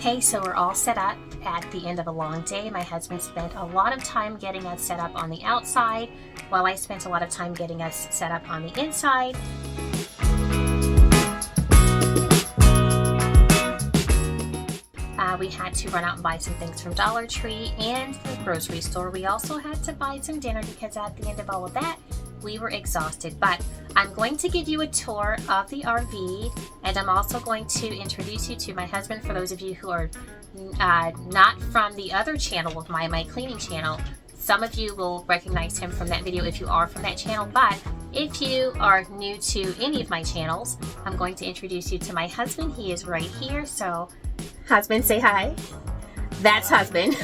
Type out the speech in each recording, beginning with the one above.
Okay, so we're all set up at the end of a long day. My husband spent a lot of time getting us set up on the outside, while I spent a lot of time getting us set up on the inside. We had to run out and buy some things from Dollar Tree and the grocery store. We also had to buy some dinner because at the end of all of that, we were exhausted. But I'm going to give you a tour of the RV, and I'm also going to introduce you to my husband for those of you who are not from the other channel of my cleaning channel. Some of you will recognize him from that video if you are from that channel, but if you are new to any of my channels, I'm going to introduce you to my husband. He is right here, so husband, say hi. That's husband.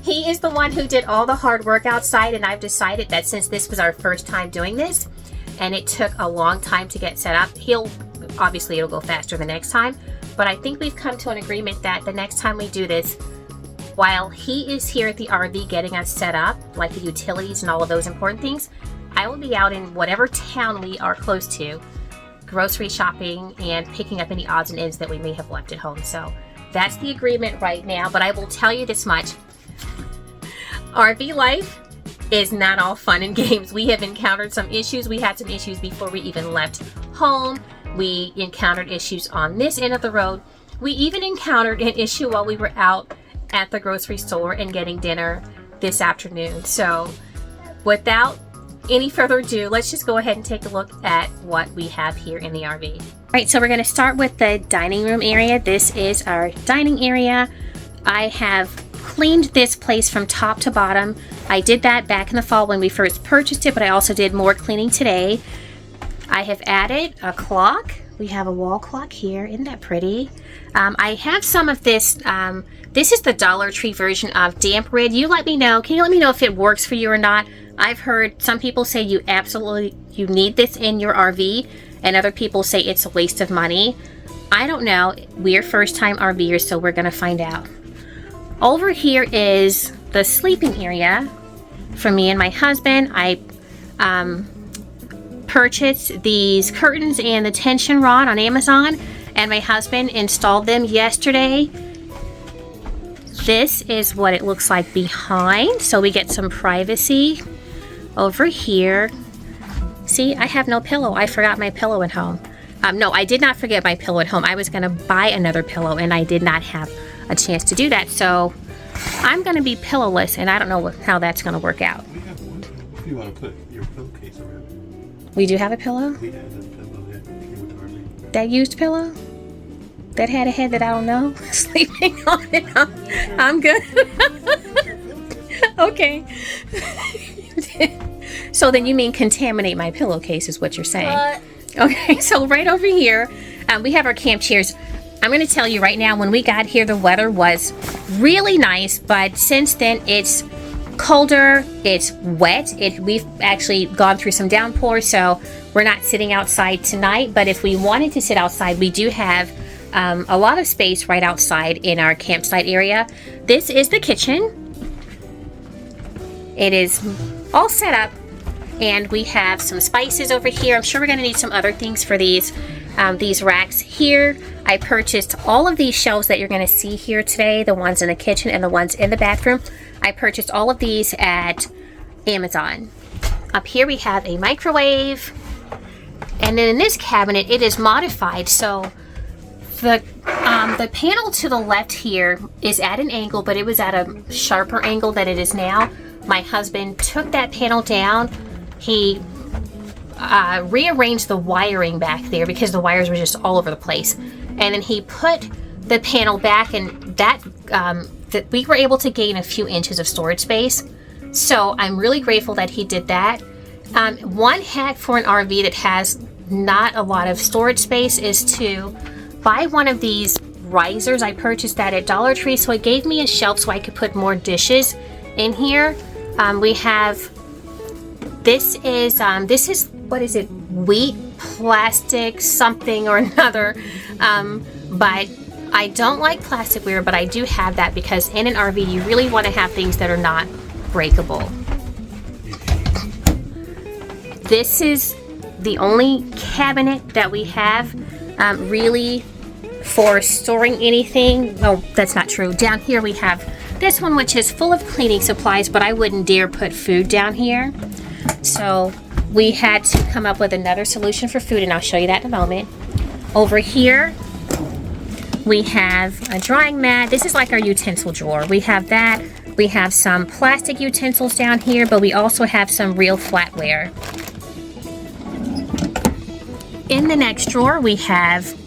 He is the one who did all the hard work outside, and I've decided that since this was our first time doing this, and it took a long time to get set up, obviously it'll go faster the next time, but I think we've come to an agreement that the next time we do this, while he is here at the RV getting us set up, like the utilities and all of those important things, I will be out in whatever town we are close to, grocery shopping and picking up any odds and ends that we may have left at home. So that's the agreement right now, but I will tell you this much. RV life is not all fun and games. We have encountered some issues. We had some issues before we even left home. We encountered issues on this end of the road. We even encountered an issue while we were out at the grocery store and getting dinner this afternoon. So without any further ado, let's just go ahead and take a look at what we have here in the RV. All right, so we're going to start with the dining room area. This is our dining area. I have cleaned this place from top to bottom. I did that back in the fall when we first purchased it, but I also did more cleaning today. I have added a clock. We have a wall clock here. Isn't that pretty? I have some of this. This is the Dollar Tree version of damp red. You let me know. Can you let me know if it works for you or not? I've heard some people say you need this in your RV, and other people say it's a waste of money. I don't know. We're first-time RVers, so we're going to find out. Over here is the sleeping area for me and my husband. I purchased these curtains and the tension rod on Amazon, and my husband installed them yesterday. This is what it looks like behind, so we get some privacy. Over here, see, I have no pillow. I forgot my pillow at home. No, I did not forget my pillow at home. I was going to buy another pillow, and I did not have a chance to do that. So I'm going to be pillowless, and I don't know how that's going to work out. We have one pillow. If you want to put your pillowcase around it. We do have a pillow? We have a pillow that came with the RV. That used pillow? That had a head that I don't know? Sleeping on it. I'm good. Okay. So then you mean contaminate my pillowcase is what you're saying. Okay, so right over here, we have our camp chairs. I'm going to tell you right now, when we got here, the weather was really nice, but since then it's colder, it's wet. We've actually gone through some downpours, so we're not sitting outside tonight, but if we wanted to sit outside, we do have a lot of space right outside in our campsite area. This is the kitchen. It is all set up, and we have some spices over here. I'm sure we're going to need some other things for these racks here. I purchased all of these shelves that you're going to see here today, the ones in the kitchen and the ones in the bathroom. I purchased all of these at Amazon. Up here we have a microwave, and then in this cabinet it is modified, so the panel to the left here is at an angle, but it was at a sharper angle than it is now. My husband took that panel down. He rearranged the wiring back there because the wires were just all over the place. And then he put the panel back, and that we were able to gain a few inches of storage space. So I'm really grateful that he did that. One hack for an RV that has not a lot of storage space is to buy one of these risers. I purchased that at Dollar Tree, so it gave me a shelf so I could put more dishes in here. We have, this is what is it, wheat plastic something or another, but I don't like plasticware, but I do have that because in an RV you really want to have things that are not breakable. This is the only cabinet that we have really for storing anything. Oh, that's not true. Down here we have this one, which is full of cleaning supplies, but I wouldn't dare put food down here. So we had to come up with another solution for food, and I'll show you that in a moment. Over here, we have a drying mat. This is like our utensil drawer. We have that. We have some plastic utensils down here, but we also have some real flatware. In the next drawer, we have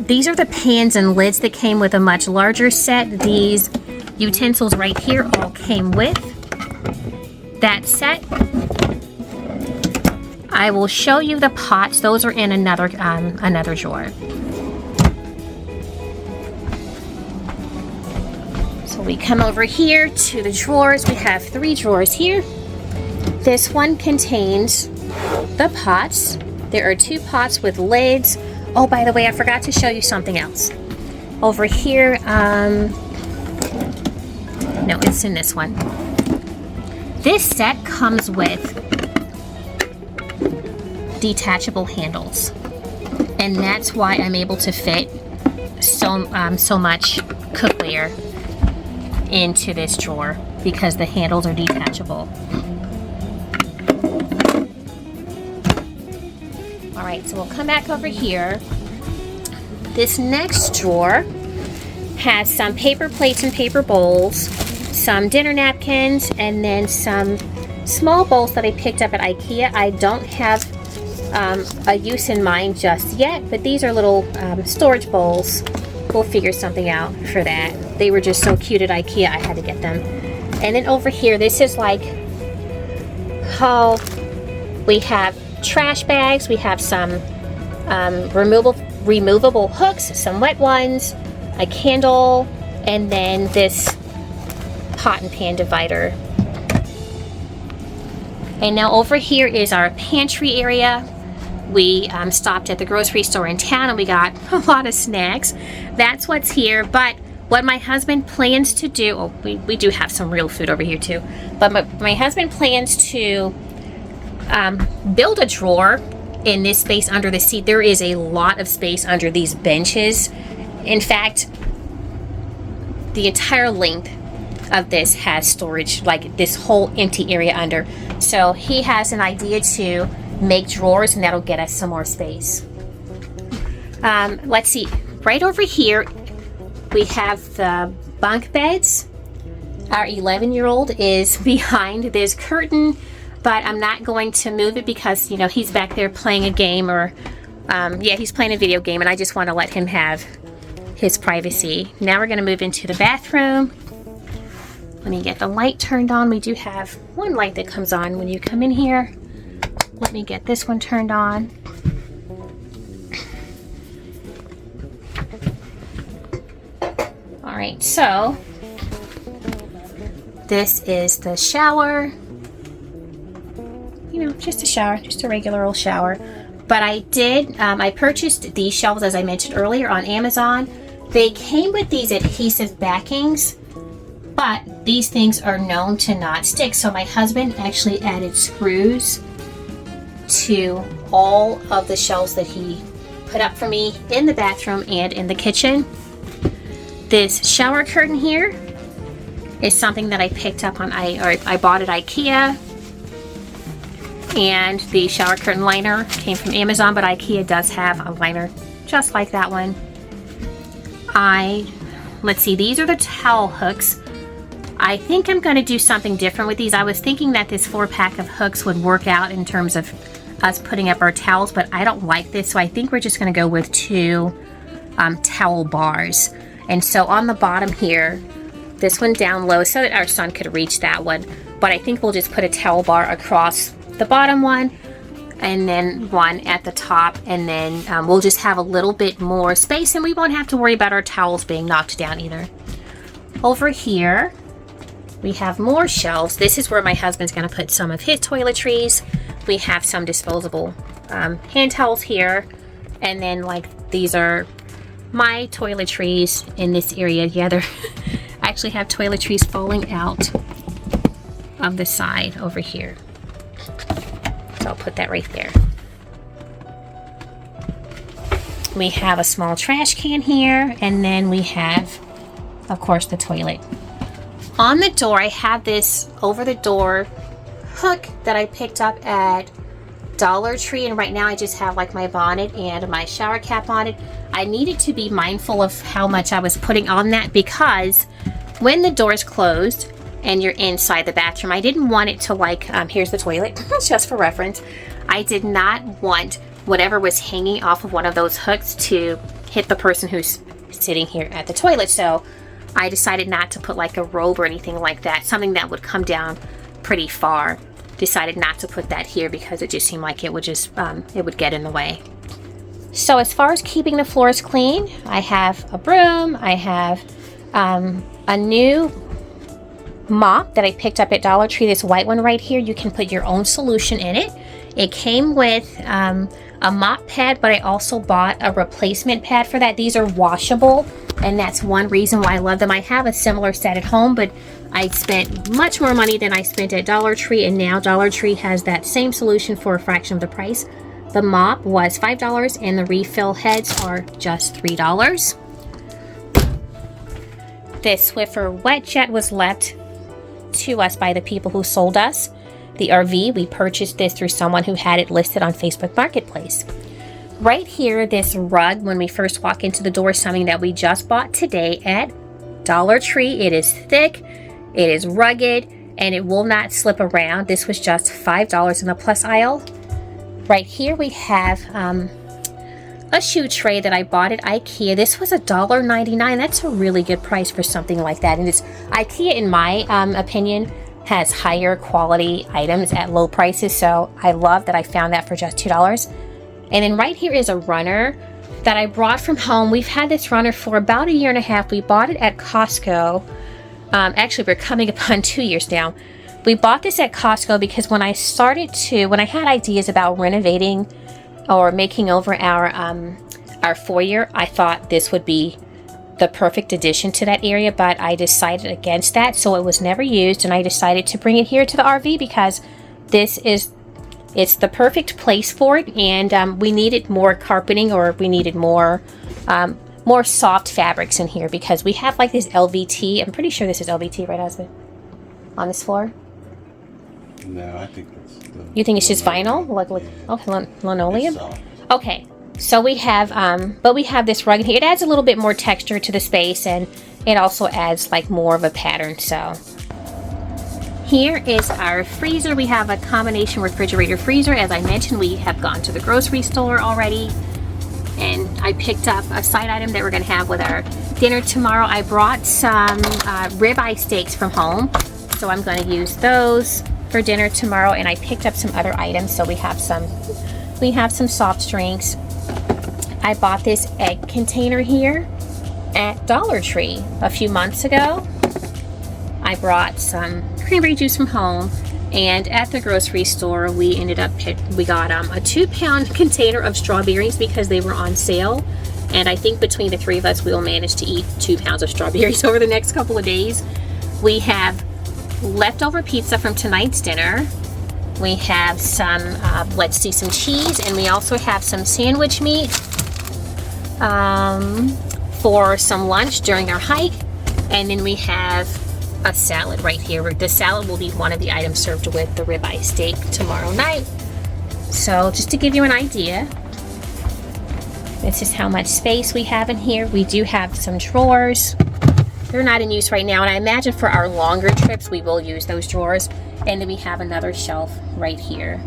these are the pans and lids that came with a much larger set. These utensils right here all came with that set. I will show you the pots. Those are in another drawer. So we come over here to the drawers. We have 3 drawers here. This one contains the pots. There are 2 pots with lids. Oh, by the way, I forgot to show you something else. Over here, no, it's in this one. This set comes with detachable handles, and that's why I'm able to fit so much cookware into this drawer, because the handles are detachable. Alright, so we'll come back over here. This next drawer has some paper plates and paper bowls, some dinner napkins, and then some small bowls that I picked up at IKEA. I don't have a use in mind just yet, but these are little storage bowls. We'll figure something out for that. They were just so cute at IKEA, I had to get them. And then over here, this is like, oh, we have trash bags, we have some removable hooks, some wet ones, a candle, and then this pot and pan divider. And now over here is our pantry area. We stopped at the grocery store in town and we got a lot of snacks. That's what's here. But what my husband plans to do, oh, we do have some real food over here too, but my husband plans to build a drawer in this space under the seat. There is a lot of space under these benches. In fact, the entire length of this has storage, like this whole empty area under. So he has an idea to make drawers, and that'll get us some more space. Let's see, right over here we have the bunk beds. Our 11-year-old is behind this curtain, but I'm not going to move it because, you know, he's back there playing a game, or he's playing a video game, and I just want to let him have his privacy. Now we're going to move into the bathroom. Let me get the light turned on. We do have one light that comes on when you come in here. Let me get this one turned on. All right, so this is the shower. You know, just a shower, just a regular old shower. But I purchased these shelves, as I mentioned earlier, on Amazon. They came with these adhesive backings, but these things are known to not stick. So my husband actually added screws to all of the shelves that he put up for me in the bathroom and in the kitchen. This shower curtain here is something that I picked up on, I bought at IKEA. And the shower curtain liner came from Amazon, but IKEA does have a liner just like that one. Let's see, these are the towel hooks. I think I'm going to do something different with these. I was thinking that this 4-pack of hooks would work out in terms of us putting up our towels, but I don't like this, so I think we're just going to go with 2 towel bars. And so on the bottom here, this one down low so that our son could reach that one, but I think we'll just put a towel bar across the bottom one and then one at the top, and then we'll just have a little bit more space, and we won't have to worry about our towels being knocked down either. Over here we have more shelves. This is where my husband's going to put some of his toiletries. We have some disposable hand towels here, and then like these are my toiletries in this area. Yeah, they're I actually have toiletries falling out of the side over here. So I'll put that right there. We have a small trash can here, and then we have, of course, the toilet. On the door, I have this over the door hook that I picked up at Dollar Tree, and right now I just have like my bonnet and my shower cap on it. I needed to be mindful of how much I was putting on that, because when the door is closed and you're inside the bathroom, I didn't want it to like, here's the toilet, just for reference. I did not want whatever was hanging off of one of those hooks to hit the person who's sitting here at the toilet. So I decided not to put like a robe or anything like that, something that would come down pretty far. Decided not to put that here because it just seemed like it would just, it would get in the way. So as far as keeping the floors clean, I have a broom, I have a new mop that I picked up at Dollar Tree, this white one right here. You can put your own solution in it. It came with a mop pad, but I also bought a replacement pad for that. These are washable, and that's one reason why I love them. I have a similar set at home, but I spent much more money than I spent at Dollar Tree, and now Dollar Tree has that same solution for a fraction of the price. The mop was $5, and the refill heads are just $3. This Swiffer Wet Jet was left to us by the people who sold us the RV. We purchased this through someone who had it listed on Facebook Marketplace. Right here, this rug, when we first walk into the door, is something that we just bought today at Dollar Tree. It is thick, it is rugged, and it will not slip around. This was just $5 in the plus aisle. Right here we have a shoe tray that I bought at IKEA. This was $1.99. That's a really good price for something like that. And it's IKEA, in my opinion, has higher quality items at low prices. So I love that I found that for just $2. And then right here is a runner that I brought from home. We've had this runner for about 1.5 years. We bought it at Costco. Actually, we're coming upon 2 years now. We bought this at Costco because when I had ideas about renovating or making over our foyer, I thought this would be the perfect addition to that area, but I decided against that, so it was never used, and I decided to bring it here to the RV because it's the perfect place for it, and we needed more carpeting, or we needed more soft fabrics in here because we have like this LVT. I'm pretty sure this is LVT, right, husband? On this floor? No, I think it's You think it's just vinyl? Okay, linoleum? Okay, so we have, but we have this rug here. It adds a little bit more texture to the space, and it also adds like more of a pattern. So here is our freezer. We have a combination refrigerator freezer. As I mentioned, we have gone to the grocery store already, and I picked up a side item that we're going to have with our dinner tomorrow. I brought some ribeye steaks from home, so I'm going to use those for dinner tomorrow. And I picked up some other items, so we have some soft drinks. I bought this egg container here at Dollar Tree a few months ago. I brought some cranberry juice from home, and at the grocery store we got a 2-pound container of strawberries because they were on sale, and I think between the three of us we'll manage to eat 2 pounds of strawberries over the next couple of days. We have leftover pizza from tonight's dinner. We have some some cheese, and we also have some sandwich meat for some lunch during our hike. And then we have a salad right here. The salad will be one of the items served with the ribeye steak tomorrow night. So just to give you an idea, this is how much space we have in here. We do have some drawers. They're not in use right now, and I imagine for our longer trips we will use those drawers. And then we have another shelf right here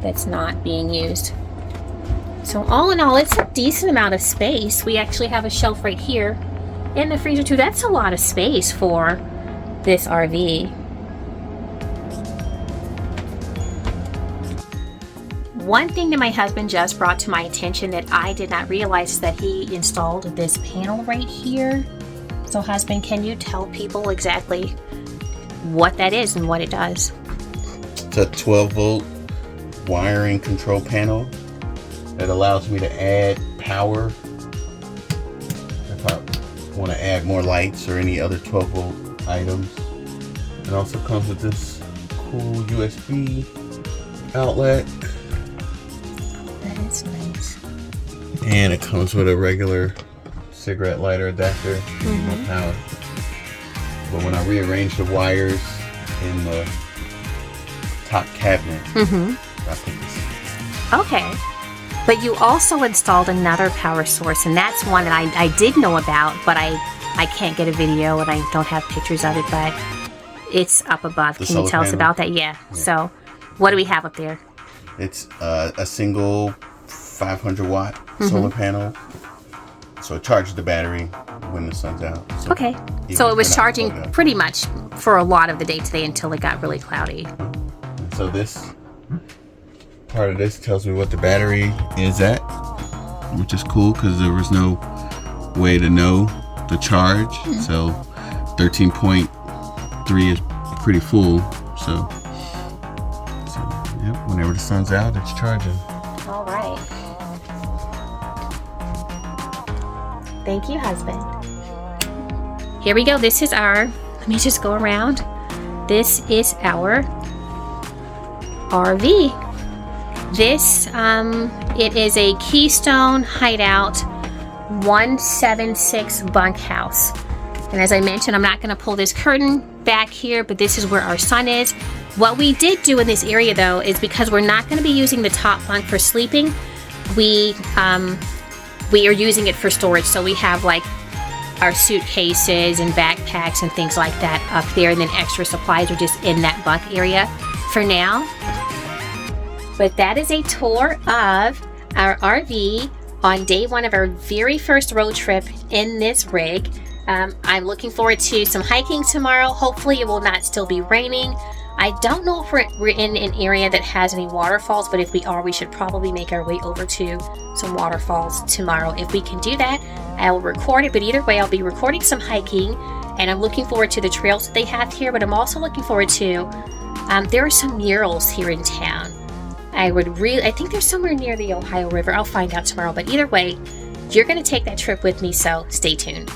that's not being used. So all in all, it's a decent amount of space. We actually have a shelf right here in the freezer too. That's a lot of space for this RV. One thing that my husband just brought to my attention that I did not realize is that he installed this panel right here. So husband, can you tell people exactly what that is and what it does? It's a 12-volt wiring control panel that allows me to add power if I want to add more lights or any other 12-volt items. It also comes with this cool USB outlet. That is nice. And it comes with a regular cigarette lighter adapter, more power. But when I rearrange the wires in the top cabinet, I put this. Okay. But you also installed another power source, and that's one that I did know about, but I can't get a video and I don't have pictures of it, but it's up above. Can you tell us about that? Yeah. So what do we have up there? It's a single 500 watt solar panel. So it charges the battery when the sun's out. So okay. So it was charging pretty much for a lot of the day today until it got really cloudy. And so this part of this tells me what the battery is at, which is cool because there was no way to know the charge. So 13.3 is pretty full. So yeah, whenever the sun's out, it's charging. All right. Thank you, husband. Here we go. This is our, let me just go around. This is our RV. This, it is a Keystone Hideout 176 bunkhouse. And as I mentioned, I'm not going to pull this curtain back here, but this is where our son is. What we did do in this area, though, is because we're not going to be using the top bunk for sleeping, we are using it for storage. So we have like our suitcases and backpacks and things like that up there, and then extra supplies are just in that bunk area for now. But that is a tour of our RV on day one of our very first road trip in this rig. I'm looking forward to some hiking tomorrow. Hopefully it will not still be raining. I don't know if we're in an area that has any waterfalls, but if we are, we should probably make our way over to some waterfalls tomorrow. If we can do that, I will record it, but either way, I'll be recording some hiking, and I'm looking forward to the trails that they have here, but I'm also looking forward to, there are some murals here in town. I think they're somewhere near the Ohio River. I'll find out tomorrow, but either way, you're going to take that trip with me, so stay tuned.